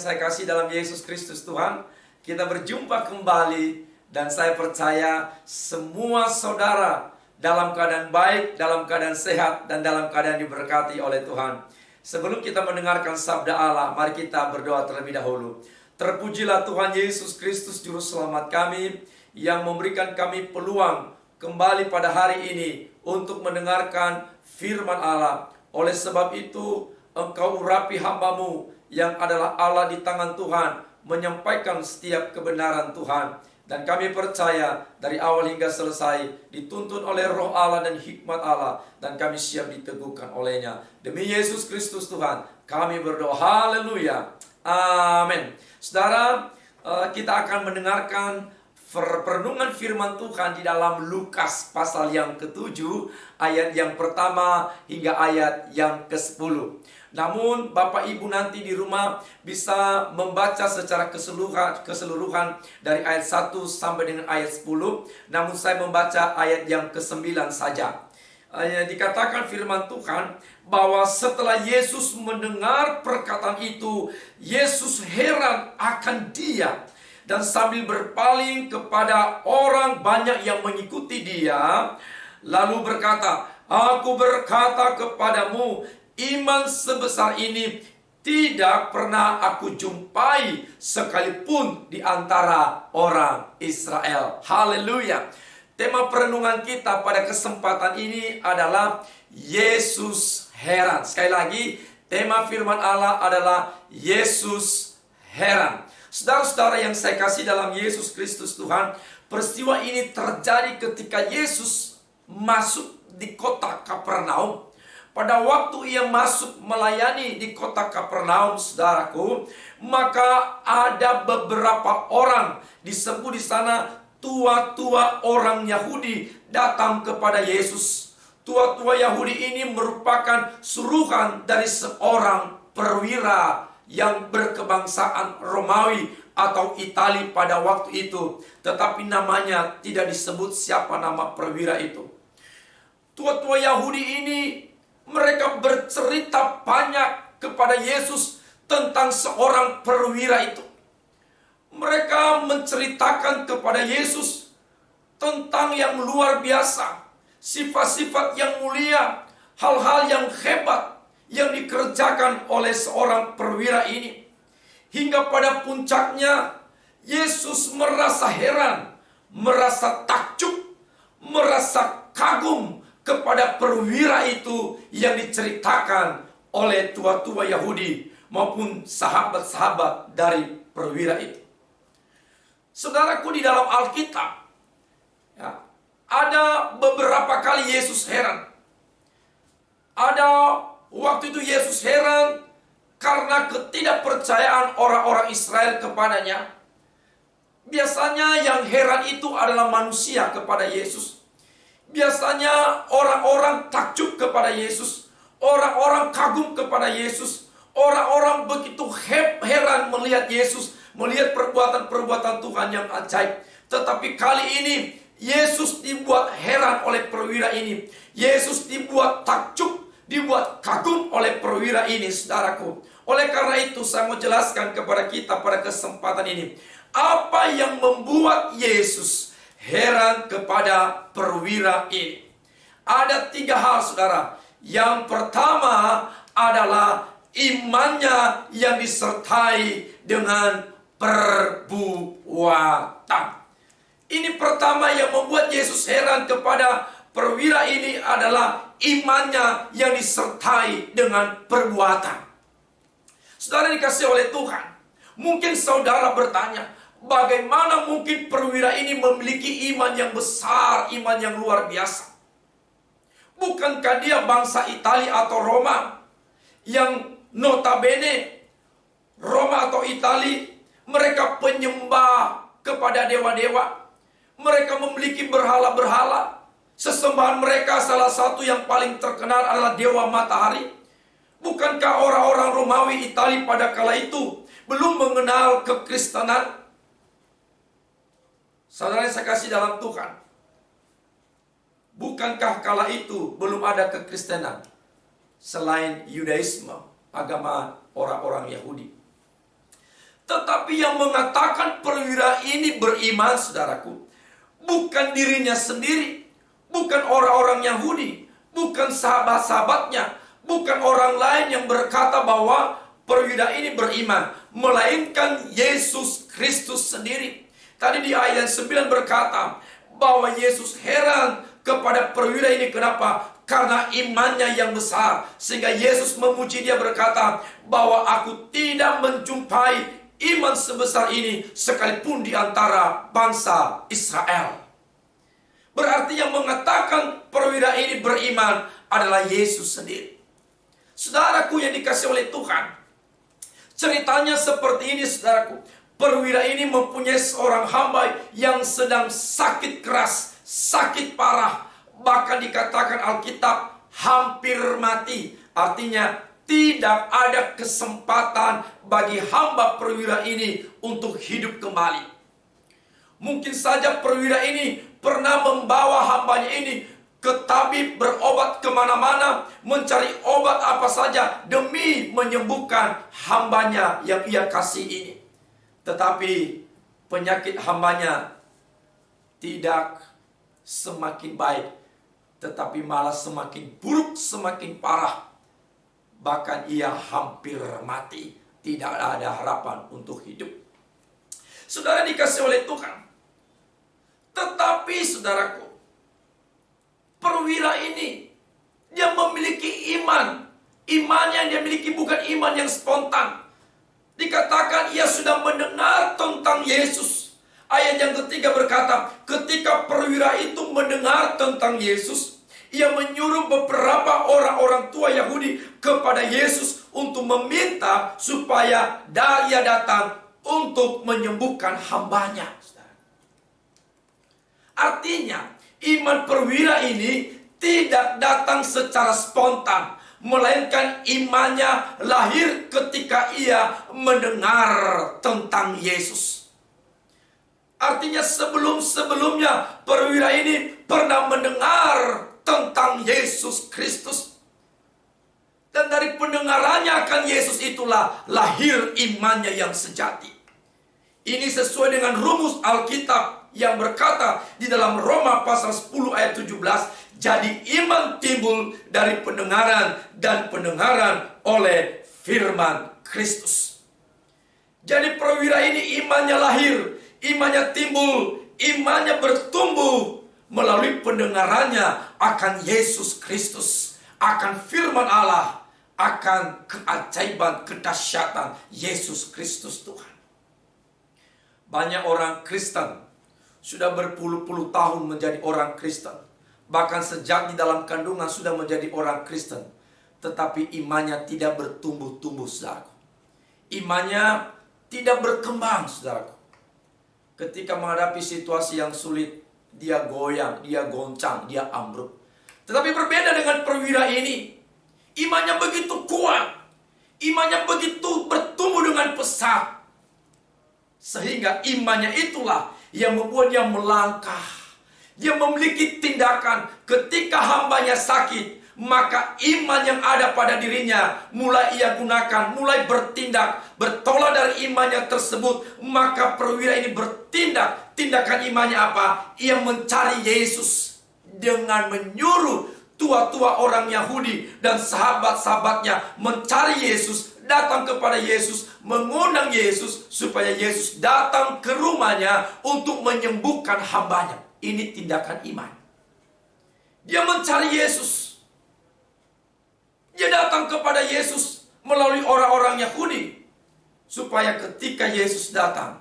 saya kasih dalam Yesus Kristus Tuhan, kita berjumpa kembali dan saya percaya semua saudara dalam keadaan baik, dalam keadaan sehat, dan dalam keadaan diberkati oleh Tuhan. Sebelum kita mendengarkan sabda Allah, mari kita berdoa terlebih dahulu. Terpujilah Tuhan Yesus Kristus Juru Selamat kami yang memberikan kami peluang kembali pada hari ini untuk mendengarkan firman Allah. Oleh sebab itu, Engkau urapi hamba-Mu yang adalah Allah di tangan Tuhan, menyampaikan setiap kebenaran Tuhan. Dan kami percaya dari awal hingga selesai dituntun oleh roh Allah dan hikmat Allah, dan kami siap diteguhkan olehnya. Demi Yesus Kristus Tuhan, kami berdoa. Haleluya. Amin. Saudara, kita akan mendengarkan perenungan firman Tuhan di dalam Lukas pasal yang ke-7, ayat yang pertama hingga ayat yang ke-10. Namun Bapak Ibu nanti di rumah bisa membaca secara keseluruhan dari ayat 1 sampai dengan ayat 10. Namun saya membaca ayat yang ke-9 saja. Dikatakan firman Tuhan bahwa setelah Yesus mendengar perkataan itu, Yesus heran akan dia. Dan sambil berpaling kepada orang banyak yang mengikuti dia, lalu berkata, "Aku berkata kepadamu, iman sebesar ini tidak pernah aku jumpai sekalipun di antara orang Israel." Haleluya. Tema perenungan kita pada kesempatan ini adalah Yesus heran. Sekali lagi, tema firman Allah adalah Yesus heran. Saudara-saudara yang saya kasih dalam Yesus Kristus Tuhan, peristiwa ini terjadi ketika Yesus masuk di kota Kapernaum. Pada waktu ia masuk melayani di kota Kapernaum, saudaraku, maka ada beberapa orang disebut di sana tua-tua orang Yahudi datang kepada Yesus. Tua-tua Yahudi ini merupakan suruhan dari seorang perwira yang berkebangsaan Romawi atau Itali pada waktu itu. Tetapi namanya tidak disebut siapa nama perwira itu. Tua-tua Yahudi ini mereka bercerita banyak kepada Yesus tentang seorang perwira itu. Mereka menceritakan kepada Yesus tentang yang luar biasa, sifat-sifat yang mulia, hal-hal yang hebat yang dikerjakan oleh seorang perwira ini. Hingga pada puncaknya Yesus merasa heran, merasa takjub, merasa kagum kepada perwira itu yang diceritakan oleh tua-tua Yahudi maupun sahabat-sahabat dari perwira itu. Saudaraku, di dalam Alkitab ada beberapa kali Yesus heran. Ada waktu itu Yesus heran karena ketidakpercayaan orang-orang Israel kepadanya. Biasanya yang heran itu adalah manusia kepada Yesus. Biasanya orang-orang takjub kepada Yesus. Orang-orang kagum kepada Yesus. Orang-orang begitu heran melihat Yesus, melihat perbuatan-perbuatan Tuhan yang ajaib. Tetapi kali ini Yesus dibuat heran oleh perwira ini. Yesus dibuat takjub, dibuat kagum oleh perwira ini, saudaraku. Oleh karena itu saya mau jelaskan kepada kita pada kesempatan ini, apa yang membuat Yesus heran kepada perwira ini. Ada 3 hal, saudara. Yang pertama adalah imannya yang disertai dengan perbuatan. Ini pertama yang membuat Yesus heran kepada perwira ini adalah imannya yang disertai dengan perbuatan. Saudara dikasih oleh Tuhan, mungkin saudara bertanya, bagaimana mungkin perwira ini memiliki iman yang besar, iman yang luar biasa? Bukankah dia bangsa Itali atau Roma, yang notabene Roma atau Itali mereka penyembah kepada dewa-dewa. Mereka memiliki berhala-berhala. Sesembahan mereka salah satu yang paling terkenal adalah dewa matahari. Bukankah orang-orang Romawi Itali pada kala itu belum mengenal kekristenan? Saudara yang saya kasih dalam Tuhan, bukankah kala itu belum ada kekristenan selain Yudaisme, agama orang-orang Yahudi? Tetapi yang mengatakan perwira ini beriman, saudaraku, bukan dirinya sendiri, bukan orang-orang Yahudi, bukan sahabat-sahabatnya, bukan orang lain yang berkata bahwa perwira ini beriman, melainkan Yesus Kristus sendiri. Tadi di ayat 9 berkata bahwa Yesus heran kepada perwira ini. Kenapa? Karena imannya yang besar. Sehingga Yesus memuji dia, berkata bahwa aku tidak menjumpai iman sebesar ini sekalipun di antara bangsa Israel. Berarti yang mengatakan perwira ini beriman adalah Yesus sendiri. Saudaraku yang dikasihi oleh Tuhan, ceritanya seperti ini, saudaraku. Perwira ini mempunyai seorang hamba yang sedang sakit keras, sakit parah. Bahkan dikatakan Alkitab hampir mati. Artinya tidak ada kesempatan bagi hamba perwira ini untuk hidup kembali. Mungkin saja perwira ini pernah membawa hambanya ini ke tabib, berobat kemana-mana, mencari obat apa saja demi menyembuhkan hambanya yang ia kasih ini. Tetapi penyakit hambanya tidak semakin baik, tetapi malah semakin buruk, semakin parah. Bahkan ia hampir mati, tidak ada harapan untuk hidup. Saudara dikasih oleh Tuhan. Tetapi saudaraku, perwira ini dia memiliki iman. Iman yang dia miliki bukan iman yang spontan. Dikatakan ia sudah mendengar tentang Yesus. Ayat yang ketiga berkata, ketika perwira itu mendengar tentang Yesus, ia menyuruh beberapa orang-orang tua Yahudi kepada Yesus untuk meminta supaya dia datang untuk menyembuhkan hambanya. Artinya, iman perwira ini tidak datang secara spontan, melainkan imannya lahir ketika ia mendengar tentang Yesus. Artinya sebelum-sebelumnya perwira ini pernah mendengar tentang Yesus Kristus. Dan dari pendengarannya akan Yesus itulah lahir imannya yang sejati. Ini sesuai dengan rumus Alkitab yang berkata di dalam Roma pasal 10 ayat 17, jadi iman timbul dari pendengaran dan pendengaran oleh firman Kristus. Jadi perwira ini imannya lahir, imannya timbul, imannya bertumbuh melalui pendengarannya akan Yesus Kristus, akan firman Allah, akan keajaiban, kedahsyatan Yesus Kristus Tuhan. Banyak orang Kristen sudah berpuluh-puluh tahun menjadi orang Kristen. Bahkan sejak di dalam kandungan sudah menjadi orang Kristen. Tetapi imannya tidak bertumbuh-tumbuh, saudaraku. Imannya tidak berkembang, saudaraku. Ketika menghadapi situasi yang sulit, dia goyang, dia goncang, dia ambruk. Tetapi berbeda dengan perwira ini. Imannya begitu kuat. Imannya begitu bertumbuh dengan pesat. Sehingga imannya itulah yang membuat dia melangkah. Dia memiliki tindakan ketika hambanya sakit. Maka iman yang ada pada dirinya mulai ia gunakan, mulai bertindak. Bertolak dari imannya tersebut. Maka perwira ini bertindak. Tindakan imannya apa? Ia mencari Yesus dengan menyuruh tua-tua orang Yahudi dan sahabat-sahabatnya mencari Yesus, datang kepada Yesus, mengundang Yesus supaya Yesus datang ke rumahnya untuk menyembuhkan hambanya. Ini tindakan iman. Dia mencari Yesus. Dia datang kepada Yesus melalui orang-orang Yahudi supaya ketika Yesus datang,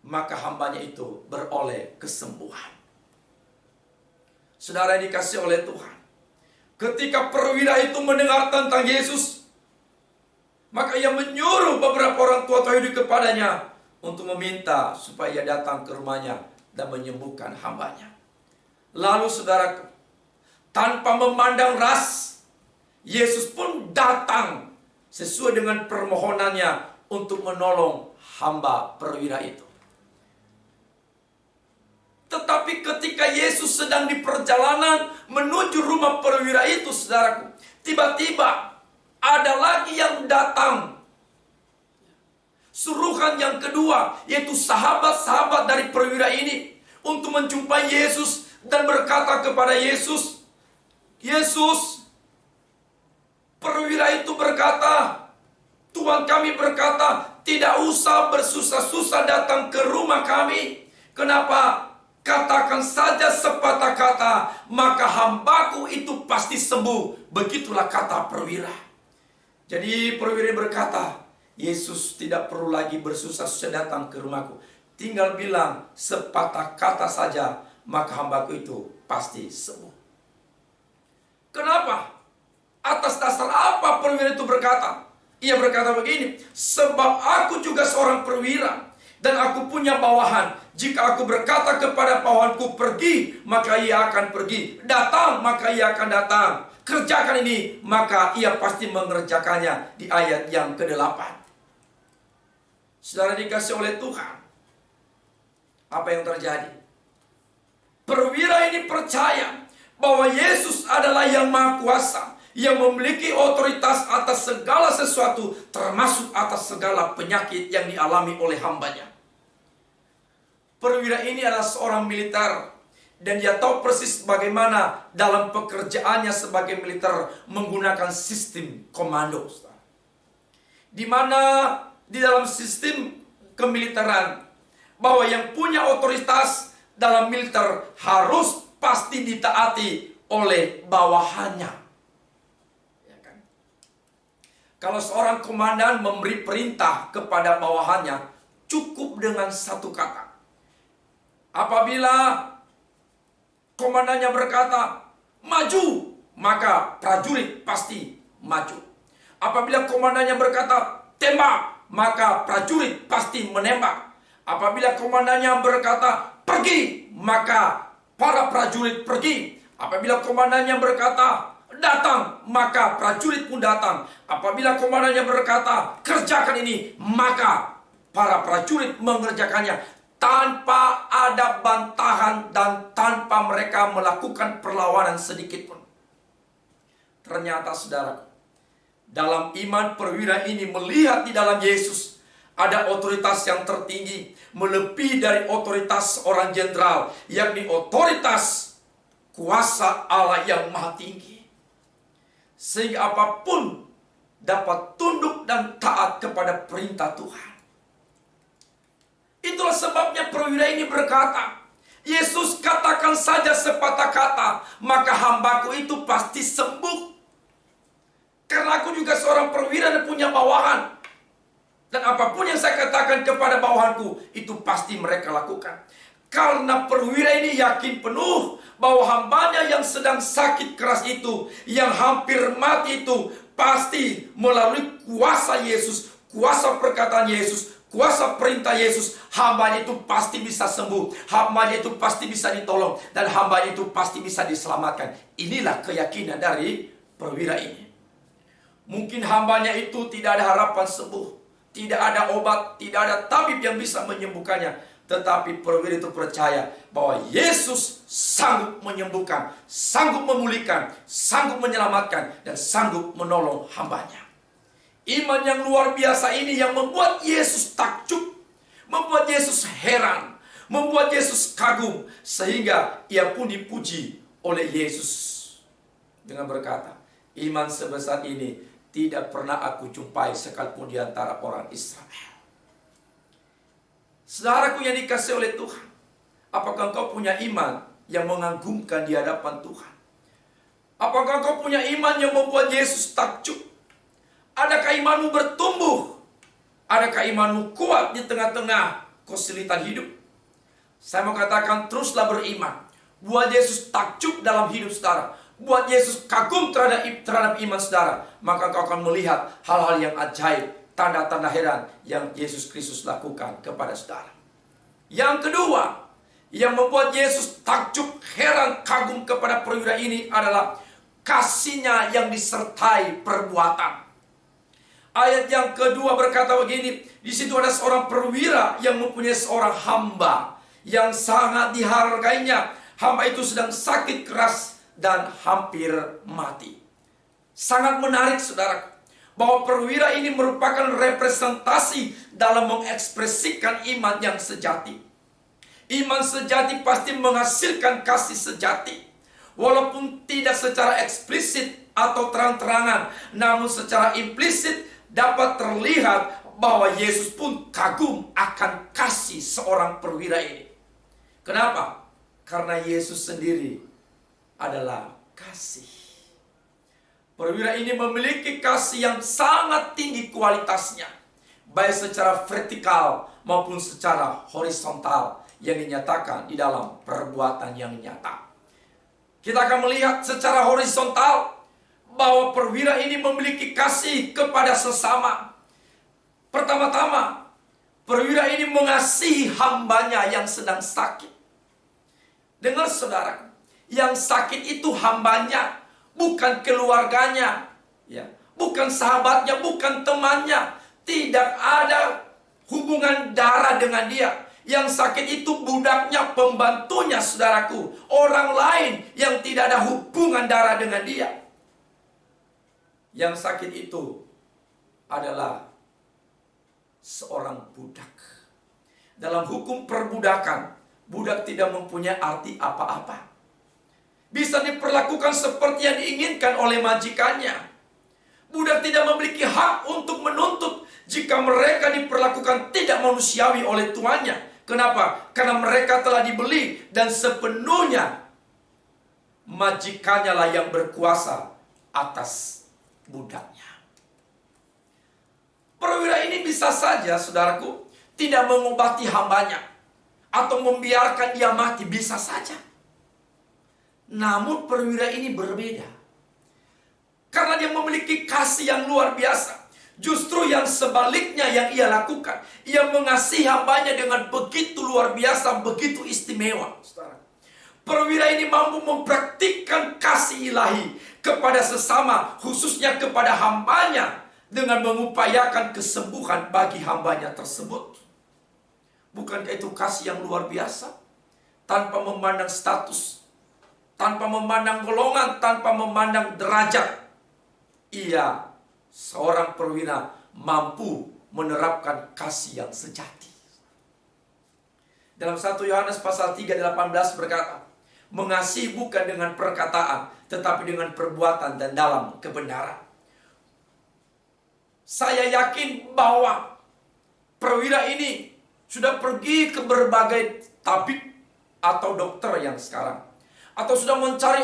maka hambanya itu beroleh kesembuhan. Saudara yang dikasihi oleh Tuhan, ketika perwira itu mendengar tentang Yesus, maka ia menyuruh beberapa orang tua Yahudi kepadanya untuk meminta supaya ia datang ke rumahnya dan menyembuhkan hambanya. Lalu saudaraku, tanpa memandang ras, Yesus pun datang sesuai dengan permohonannya untuk menolong hamba perwira itu. Tetapi ketika Yesus sedang di perjalanan menuju rumah perwira itu, saudaraku, tiba-tiba ada lagi yang datang. Suruhan yang kedua, yaitu sahabat-sahabat dari perwira ini untuk menjumpai Yesus dan berkata kepada Yesus, Yesus, perwira itu berkata, Tuhan kami berkata, tidak usah bersusah-susah datang ke rumah kami. Kenapa? Katakan saja sepatah kata, maka hambaku itu pasti sembuh. Begitulah kata perwira. Jadi perwira berkata, Yesus tidak perlu lagi bersusah-susah datang ke rumahku. Tinggal bilang sepatah kata saja, maka hambaku itu pasti sembuh. Kenapa? Atas dasar apa perwira itu berkata? Ia berkata begini, sebab aku juga seorang perwira, dan aku punya bawahan. Jika aku berkata kepada bawahanku pergi, maka ia akan pergi. Datang, maka ia akan datang. Kerjakan ini, maka ia pasti mengerjakannya. Di ayat yang ke-8. Saudara dikasih oleh Tuhan, apa yang terjadi? Perwira ini percaya bahwa Yesus adalah yang Maha Kuasa, yang memiliki otoritas atas segala sesuatu, termasuk atas segala penyakit yang dialami oleh hambanya. Perwira ini adalah seorang militer, dan dia tahu persis bagaimana dalam pekerjaannya sebagai militer menggunakan sistem komando. Di mana di dalam sistem kemiliteran, bahwa yang punya otoritas dalam militer harus pasti ditaati oleh bawahannya. Ya kan? Kalau seorang komandan memberi perintah kepada bawahannya, cukup dengan satu kata. Apabila komandannya berkata, maju, maka prajurit pasti maju. Apabila komandannya berkata, tembak, maka prajurit pasti menembak. Apabila komandannya berkata, pergi, maka para prajurit pergi. Apabila komandannya berkata, datang, maka prajurit pun datang. Apabila komandannya berkata, kerjakan ini, maka para prajurit mengerjakannya tanpa ada bantahan dan tanpa mereka melakukan perlawanan sedikit pun. Ternyata saudara, dalam iman perwira ini melihat di dalam Yesus ada otoritas yang tertinggi, melebihi dari otoritas seorang jenderal, yakni otoritas kuasa Allah yang maha tinggi. Sehingga apapun dapat tunduk dan taat kepada perintah Tuhan. Itulah sebabnya perwira ini berkata, Yesus katakan saja sepatah kata, maka hambaku itu pasti sembuh. Karena aku juga seorang perwira dan punya bawahan. Dan apapun yang saya katakan kepada bawahanku, itu pasti mereka lakukan. Karena perwira ini yakin penuh bahwa hambanya yang sedang sakit keras itu, yang hampir mati itu, pasti melalui kuasa Yesus, kuasa perkataan Yesus, kuasa perintah Yesus, hambanya itu pasti bisa sembuh, hambanya itu pasti bisa ditolong, dan hambanya itu pasti bisa diselamatkan. Inilah keyakinan dari perwira ini. Mungkin hambanya itu tidak ada harapan sembuh, tidak ada obat, tidak ada tabib yang bisa menyembuhkannya. Tetapi perwira itu percaya bahwa Yesus sanggup menyembuhkan, sanggup memulihkan, sanggup menyelamatkan, dan sanggup menolong hambanya. Iman yang luar biasa ini yang membuat Yesus takjub, membuat Yesus heran, membuat Yesus kagum, sehingga ia pun dipuji oleh Yesus dengan berkata, iman sebesar ini tidak pernah aku jumpai sekalipun di antara orang Israel. Saudaraku yang dikasihi oleh Tuhan, apakah engkau punya iman yang mengagumkan di hadapan Tuhan? Apakah engkau punya iman yang membuat Yesus takjub? Adakah imanmu bertumbuh? Adakah imanmu kuat di tengah-tengah kesulitan hidup? Saya mau katakan, teruslah beriman. Buat Yesus takjub dalam hidup saudara. Buat Yesus kagum terhadap iman saudara. Maka kau akan melihat hal-hal yang ajaib, tanda-tanda heran yang Yesus Kristus lakukan kepada saudara. Yang kedua, yang membuat Yesus takjub, heran, kagum kepada perwira ini adalah kasihnya yang disertai perbuatan. Ayat yang kedua berkata begini, di situ ada seorang perwira yang mempunyai seorang hamba yang sangat dihargainya. Hamba itu sedang sakit keras dan hampir mati. Sangat menarik saudara, bahwa perwira ini merupakan representasi dalam mengekspresikan iman yang sejati. Iman sejati pasti menghasilkan kasih sejati. Walaupun tidak secara eksplisit atau terang-terangan, namun secara implisit dapat terlihat bahwa Yesus pun kagum akan kasih seorang perwira ini. Kenapa? Karena Yesus sendiri adalah kasih. Perwira ini memiliki kasih yang sangat tinggi kualitasnya, baik secara vertikal maupun secara horizontal, yang dinyatakan di dalam perbuatan yang nyata. Kita akan melihat secara horizontal bahwa perwira ini memiliki kasih kepada sesama. Pertama-tama, perwira ini mengasihi hambanya yang sedang sakit. Dengar saudara, yang sakit itu hambanya, bukan keluarganya, ya, bukan sahabatnya, bukan temannya. Tidak ada hubungan darah dengan dia. Yang sakit itu budaknya, pembantunya, saudaraku. Orang lain yang tidak ada hubungan darah dengan dia. Yang sakit itu adalah seorang budak. Dalam hukum perbudakan, budak tidak mempunyai arti apa-apa. Bisa diperlakukan seperti yang diinginkan oleh majikannya. Budak tidak memiliki hak untuk menuntut jika mereka diperlakukan tidak manusiawi oleh tuannya. Kenapa? Karena mereka telah dibeli dan sepenuhnya majikannya lah yang berkuasa atas budaknya. Perwira ini bisa saja, saudaraku, tidak mengobati hambanya atau membiarkan dia mati, bisa saja. Namun perwira ini berbeda. Karena dia memiliki kasih yang luar biasa. Justru yang sebaliknya yang ia lakukan. Ia mengasihi hambanya dengan begitu luar biasa, begitu istimewa. Perwira ini mampu mempraktikkan kasih ilahi kepada sesama, khususnya kepada hambanya, dengan mengupayakan kesembuhan bagi hambanya tersebut. Bukankah itu kasih yang luar biasa? Tanpa memandang status, tanpa memandang golongan, tanpa memandang derajat. Ia, seorang perwira, mampu menerapkan kasih yang sejati. Dalam 1 Yohanes pasal 3:18 berkata, mengasihi bukan dengan perkataan, tetapi dengan perbuatan dan dalam kebenaran. Saya yakin bahwa perwira ini sudah pergi ke berbagai tabib atau dokter yang sekarang, atau sudah mencari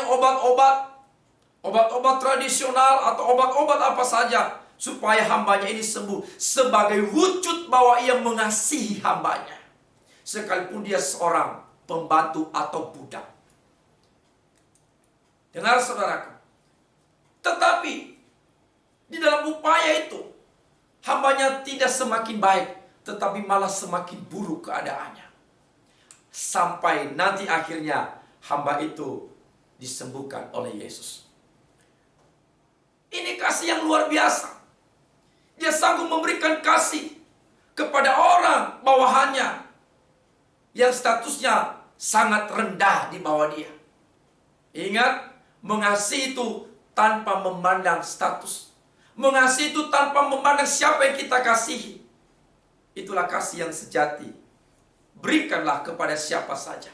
obat-obat tradisional atau obat-obat apa saja supaya hambanya ini sembuh, sebagai wujud bahwa ia mengasihi hambanya, sekalipun dia seorang pembantu atau budak. Dengar saudaraku, tetapi di dalam upaya itu hambanya tidak semakin baik, tetapi malah semakin buruk keadaannya, sampai nanti akhirnya hamba itu disembuhkan oleh Yesus. Ini kasih yang luar biasa. Dia sanggup memberikan kasih kepada orang bawahannya yang statusnya sangat rendah di bawah dia. Ingat, mengasihi itu tanpa memandang status. Mengasihi itu tanpa memandang siapa yang kita kasihi. Itulah kasih yang sejati. Berikanlah kepada siapa saja.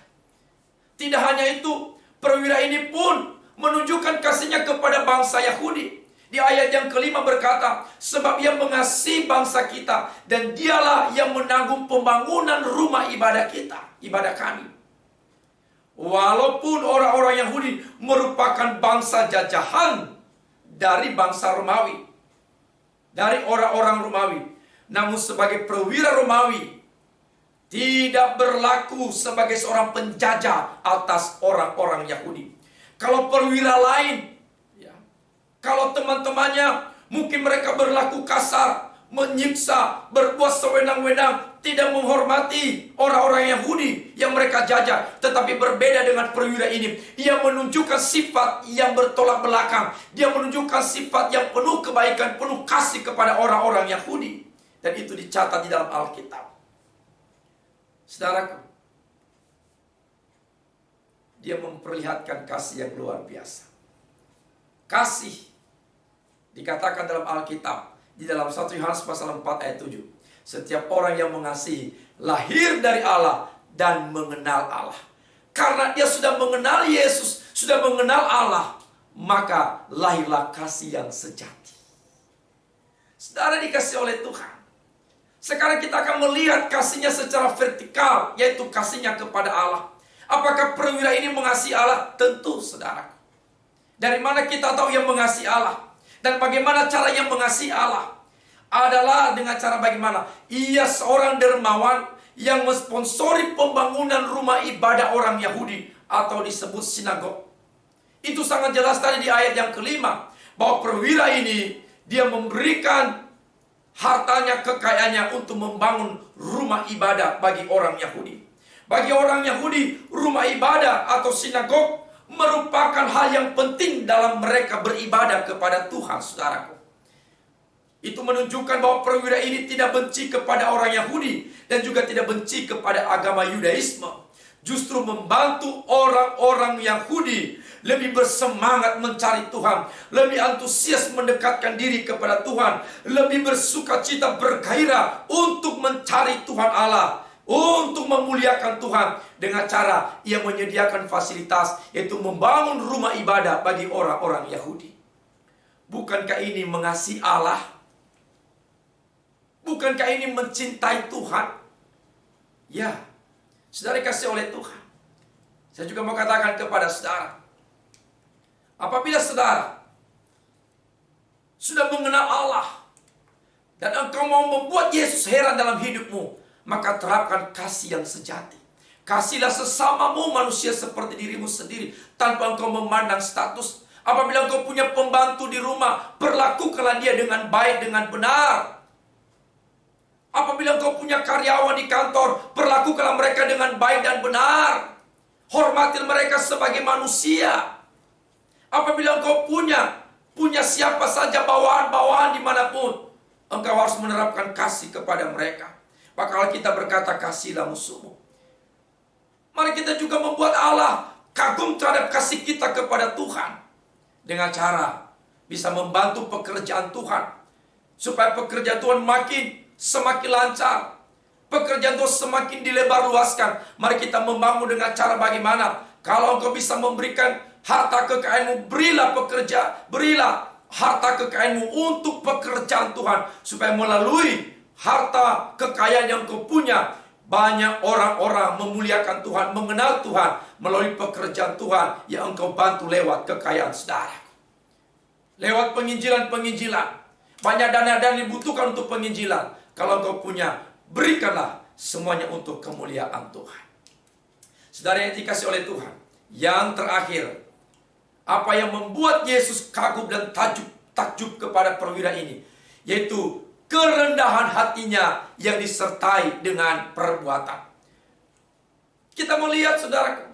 Tidak hanya itu, perwira ini pun menunjukkan kasihnya kepada bangsa Yahudi. Di ayat yang kelima berkata, sebab ia mengasihi bangsa kita, dan dialah yang menanggung pembangunan rumah ibadah kita, ibadah kami. Walaupun orang-orang Yahudi merupakan bangsa jajahan dari bangsa Romawi, dari orang-orang Romawi, namun sebagai perwira Romawi tidak berlaku sebagai seorang penjajah atas orang-orang Yahudi. Kalau perwira lain, kalau teman-temannya mungkin mereka berlaku kasar, menyiksa, berbuat sewenang-wenang, tidak menghormati orang-orang Yahudi yang mereka jajah. Tetapi berbeda dengan perwira ini, ia menunjukkan sifat yang bertolak belakang. Dia menunjukkan sifat yang penuh kebaikan, penuh kasih kepada orang-orang Yahudi. Dan itu dicatat di dalam Alkitab. Saudaraku, dia memperlihatkan kasih yang luar biasa. Kasih dikatakan dalam Alkitab Di dalam 1 Yohanes pasal 4 ayat 7. Setiap orang yang mengasihi lahir dari Allah dan mengenal Allah. Karena dia sudah mengenal Yesus, sudah mengenal Allah, maka lahirlah kasih yang sejati. Saudara dikasih oleh Tuhan. Sekarang kita akan melihat kasihnya secara vertikal, yaitu kasihnya kepada Allah. Apakah perwira ini mengasihi Allah? Tentu, saudara. Dari mana kita tahu yang mengasihi Allah? Dan bagaimana caranya mengasihi Allah? Adalah dengan cara bagaimana? Ia seorang dermawan yang mensponsori pembangunan rumah ibadah orang Yahudi atau disebut sinagog. Itu sangat jelas tadi di ayat yang kelima, bahwa perwira ini dia memberikan hartanya, kekayaannya untuk membangun rumah ibadah bagi orang Yahudi. Bagi orang Yahudi, rumah ibadah atau sinagog merupakan hal yang penting dalam mereka beribadah kepada Tuhan, saudaraku. Itu menunjukkan bahwa perwira ini tidak benci kepada orang Yahudi dan juga tidak benci kepada agama Yudaisme. Justru membantu orang-orang Yahudi lebih bersemangat mencari Tuhan, lebih antusias mendekatkan diri kepada Tuhan, lebih bersukacita bergairah untuk mencari Tuhan Allah, untuk memuliakan Tuhan dengan cara ia menyediakan fasilitas, yaitu membangun rumah ibadah bagi orang-orang Yahudi. Bukankah ini mengasihi Allah? Bukankah ini mencintai Tuhan? Ya, saudara dikasih oleh Tuhan. Saya juga mau katakan kepada saudara, apabila saudara sudah mengenal Allah dan engkau mau membuat Yesus heran dalam hidupmu, maka terapkan kasih yang sejati. Kasihlah sesamamu manusia seperti dirimu sendiri, tanpa engkau memandang status. Apabila engkau punya pembantu di rumah, perlakukanlah dia dengan baik, dengan benar. Apabila engkau punya karyawan di kantor, perlakukanlah mereka dengan baik dan benar. Hormati mereka sebagai manusia. Apabila engkau punya siapa saja bawahan-bawahan dimanapun, engkau harus menerapkan kasih kepada mereka. Maka kita berkata, kasihlah musuhmu. Mari kita juga membuat Allah kagum terhadap kasih kita kepada Tuhan, dengan cara bisa membantu pekerjaan Tuhan, supaya pekerjaan Tuhan semakin lancar, pekerjaan Tuhan semakin dilebar luaskan. Mari kita membangun dengan cara bagaimana? Kalau engkau bisa memberikan harta kekayaanmu, berilah harta kekayaanmu untuk pekerjaan Tuhan, supaya melalui harta kekayaan yang kau punya, banyak orang-orang memuliakan Tuhan, mengenal Tuhan melalui pekerjaan Tuhan yang engkau bantu lewat kekayaan saudara. Lewat penginjilan-penginjilan. Banyak dana-dana dibutuhkan untuk penginjilan. Kalau engkau punya, berikanlah semuanya untuk kemuliaan Tuhan. Saudara yang dikasih oleh Tuhan, yang terakhir, apa yang membuat Yesus kagum dan takjub kepada perwira ini, yaitu kerendahan hatinya yang disertai dengan perbuatan. Kita melihat, saudara,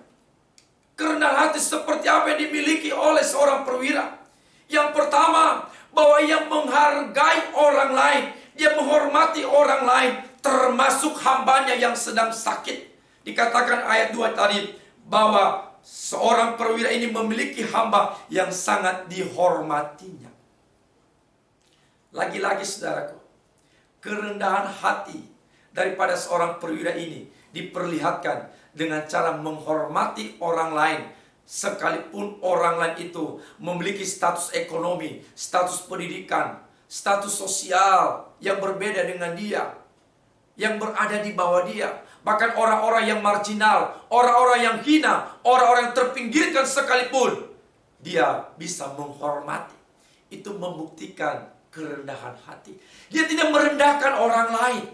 kerendahan hati seperti apa yang dimiliki oleh seorang perwira. Yang pertama, bahwa ia menghargai orang lain, dia menghormati orang lain, termasuk hambanya yang sedang sakit. Dikatakan ayat 2 tadi, bahwa seorang perwira ini memiliki hamba yang sangat dihormatinya. Lagi-lagi, saudaraku, kerendahan hati daripada seorang perwira ini diperlihatkan dengan cara menghormati orang lain, sekalipun orang lain itu memiliki status ekonomi, status pendidikan, status sosial yang berbeda dengan dia, yang berada di bawah dia. Bahkan orang-orang yang marginal, orang-orang yang hina, orang-orang yang terpinggirkan sekalipun, dia bisa menghormati. Itu membuktikan kerendahan hati. Dia tidak merendahkan orang lain.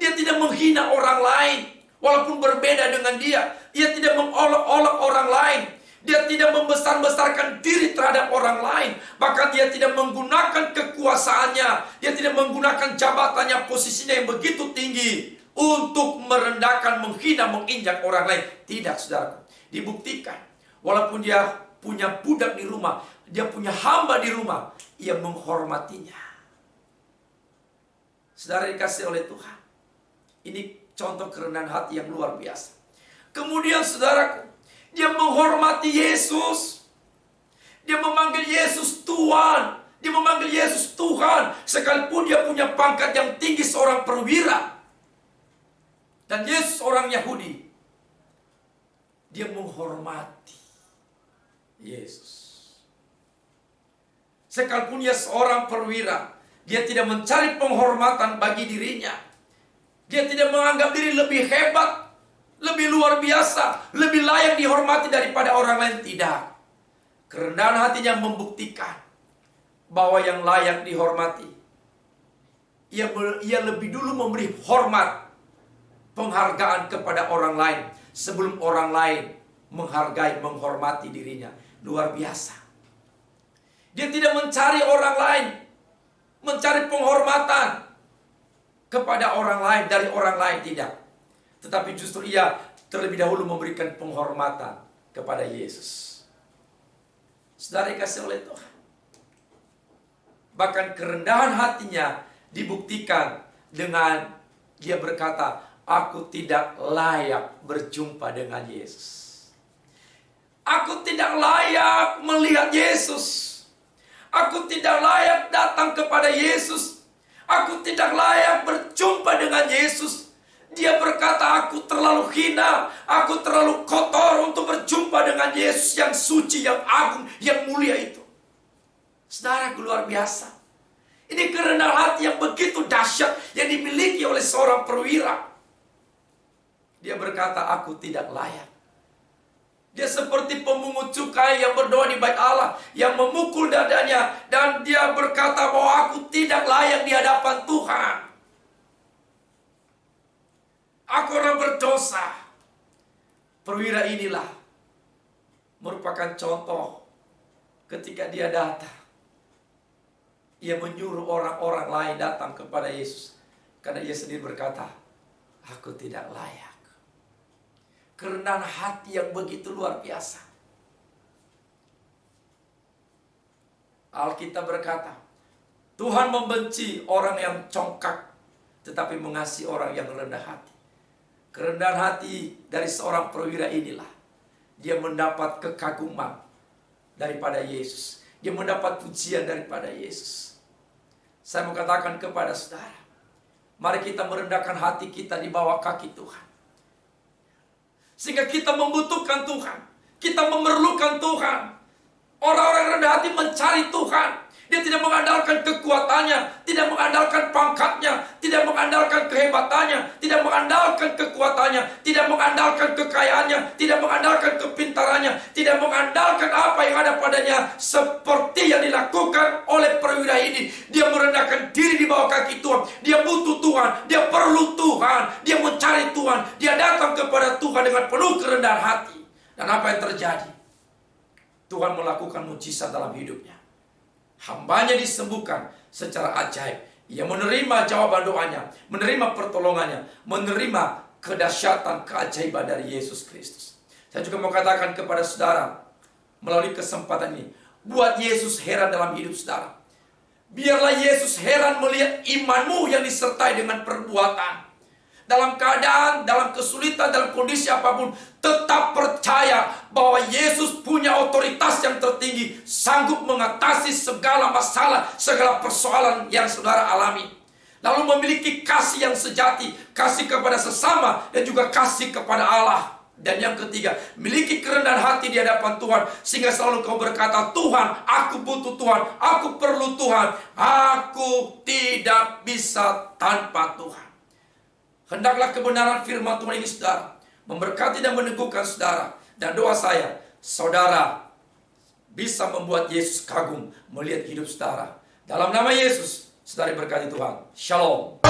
Dia tidak menghina orang lain walaupun berbeda dengan dia. Dia tidak mengolok-olok orang lain. Dia tidak membesar-besarkan diri terhadap orang lain. Bahkan dia tidak menggunakan kekuasaannya, dia tidak menggunakan jabatannya, posisinya yang begitu tinggi untuk merendahkan, menghina, menginjak orang lain. Tidak, saudara. Dibuktikan, walaupun dia punya budak di rumah, dia punya hamba di rumah, ia menghormatinya. Saudara dikasih oleh Tuhan, ini contoh kerendahan hati yang luar biasa. Kemudian, saudaraku, dia menghormati Yesus. Dia memanggil Yesus Tuhan. Dia memanggil Yesus Tuhan, sekalipun dia punya pangkat yang tinggi seorang perwira. Dan Yesus orang Yahudi. Dia menghormati Yesus. Sekalipun dia seorang perwira, dia tidak mencari penghormatan bagi dirinya. Dia tidak menganggap diri lebih hebat, lebih luar biasa, lebih layak dihormati daripada orang lain. Tidak. Kerendahan hatinya membuktikan bahwa yang layak dihormati. Ia lebih dulu memberi hormat, penghargaan kepada orang lain sebelum orang lain menghargai, menghormati dirinya. Luar biasa. Dia tidak mencari orang lain, mencari penghormatan kepada orang lain, dari orang lain, tidak. Tetapi justru ia terlebih dahulu memberikan penghormatan kepada Yesus. Saudara dikasihi oleh Tuhan. Bahkan kerendahan hatinya dibuktikan dengan dia berkata, aku tidak layak berjumpa dengan Yesus. Aku tidak layak melihat Yesus. Aku tidak layak datang kepada Yesus. Aku tidak layak berjumpa dengan Yesus. Dia berkata, aku terlalu hina, aku terlalu kotor untuk berjumpa dengan Yesus yang suci, yang agung, yang mulia itu. Saudara, luar biasa. Ini kerendahan hati yang begitu dahsyat yang dimiliki oleh seorang perwira. Dia berkata, aku tidak layak. Dia seperti pemungut cukai yang berdoa di bait Allah, yang memukul dadanya, dan dia berkata bahwa aku tidak layak di hadapan Tuhan. Aku orang berdosa. Perwira inilah merupakan contoh ketika dia datang. Ia menyuruh orang-orang lain datang kepada Yesus, karena ia sendiri berkata, aku tidak layak. Kerendahan hati yang begitu luar biasa. Alkitab berkata, Tuhan membenci orang yang congkak, tetapi mengasihi orang yang rendah hati. Kerendahan hati dari seorang perwira inilah, dia mendapat kekaguman daripada Yesus. Dia mendapat pujian daripada Yesus. Saya mau katakan kepada saudara, mari kita merendahkan hati kita di bawah kaki Tuhan. Sehingga kita membutuhkan Tuhan. Kita memerlukan Tuhan. Orang-orang rendah hati mencari Tuhan. Dia tidak mengandalkan kekuatannya, tidak mengandalkan pangkatnya, tidak mengandalkan kehebatannya, tidak mengandalkan kekuatannya, tidak mengandalkan kekayaannya, tidak mengandalkan kepintarannya, tidak mengandalkan apa yang ada padanya. Seperti yang dilakukan oleh perwira ini. Dia merendahkan diri di bawah kaki Tuhan. Dia butuh Tuhan, dia perlu Tuhan, dia mencari Tuhan, dia datang kepada Tuhan dengan penuh kerendahan hati. Dan apa yang terjadi? Tuhan melakukan mujizat dalam hidupnya. Hambanya disembuhkan secara ajaib. Ia menerima jawaban doanya, menerima pertolongannya, menerima kedahsyatan, keajaiban dari Yesus Kristus. Saya juga mau katakan kepada saudara, melalui kesempatan ini, buat Yesus heran dalam hidup saudara. Biarlah Yesus heran melihat imanmu yang disertai dengan perbuatan. Dalam keadaan, dalam kesulitan, dalam kondisi apapun, tetap percaya bahwa Yesus punya otoritas yang tertinggi, sanggup mengatasi segala masalah, segala persoalan yang saudara alami. Lalu memiliki kasih yang sejati, kasih kepada sesama, dan juga kasih kepada Allah. Dan yang ketiga, miliki kerendahan hati di hadapan Tuhan, sehingga selalu kau berkata, Tuhan, aku butuh Tuhan, aku perlu Tuhan, aku tidak bisa tanpa Tuhan. Hendaklah kebenaran firman Tuhan ini saudara memberkati dan meneguhkan saudara. Dan doa saya, saudara bisa membuat Yesus kagum melihat hidup saudara. Dalam nama Yesus, saudara berkati Tuhan. Shalom.